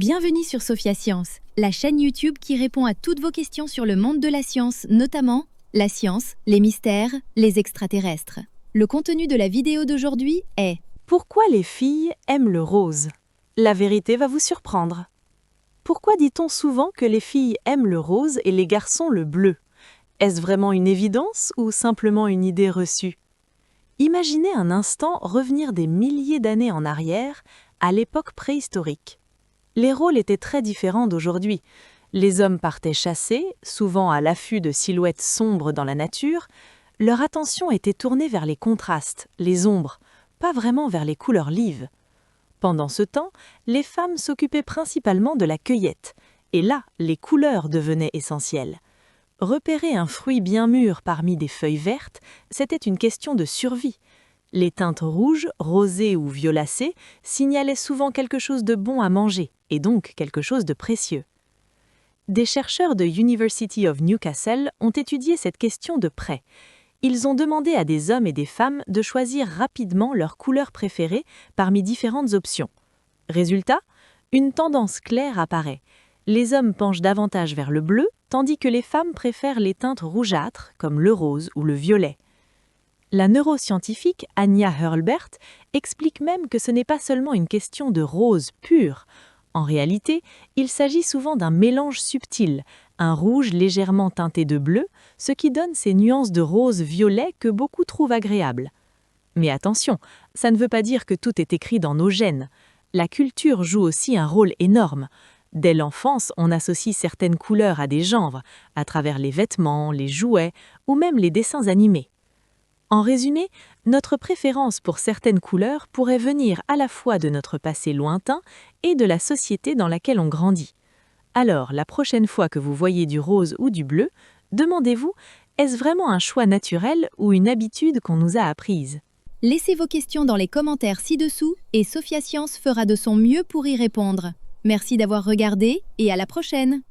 Bienvenue sur Sophia Science, la chaîne YouTube qui répond à toutes vos questions sur le monde de la science, notamment la science, les mystères, les extraterrestres. Le contenu de la vidéo d'aujourd'hui est: Pourquoi les filles aiment le rose? La vérité va vous surprendre. Pourquoi dit-on souvent que les filles aiment le rose et les garçons le bleu? Est-ce vraiment une évidence ou simplement une idée reçue? Imaginez un instant revenir des milliers d'années en arrière, à l'époque préhistorique. Les rôles étaient très différents d'aujourd'hui. Les hommes partaient chasser, souvent à l'affût de silhouettes sombres dans la nature. Leur attention était tournée vers les contrastes, les ombres, pas vraiment vers les couleurs vives. Pendant ce temps, les femmes s'occupaient principalement de la cueillette, et là, les couleurs devenaient essentielles. Repérer un fruit bien mûr parmi des feuilles vertes, c'était une question de survie. Les teintes rouges, rosées ou violacées signalaient souvent quelque chose de bon à manger, et donc quelque chose de précieux. Des chercheurs de University of Newcastle ont étudié cette question de près. Ils ont demandé à des hommes et des femmes de choisir rapidement leur couleur préférée parmi différentes options. Résultat, une tendance claire apparaît. Les hommes penchent davantage vers le bleu, tandis que les femmes préfèrent les teintes rougeâtres, comme le rose ou le violet. La neuroscientifique Anya Hurlbert explique même que ce n'est pas seulement une question de rose pur. En réalité, il s'agit souvent d'un mélange subtil, un rouge légèrement teinté de bleu, ce qui donne ces nuances de rose-violet que beaucoup trouvent agréables. Mais attention, ça ne veut pas dire que tout est écrit dans nos gènes. La culture joue aussi un rôle énorme. Dès l'enfance, on associe certaines couleurs à des genres, à travers les vêtements, les jouets ou même les dessins animés. En résumé, notre préférence pour certaines couleurs pourrait venir à la fois de notre passé lointain et de la société dans laquelle on grandit. Alors, la prochaine fois que vous voyez du rose ou du bleu, demandez-vous, est-ce vraiment un choix naturel ou une habitude qu'on nous a apprise? Laissez vos questions dans les commentaires ci-dessous et Sophia Science fera de son mieux pour y répondre. Merci d'avoir regardé et à la prochaine!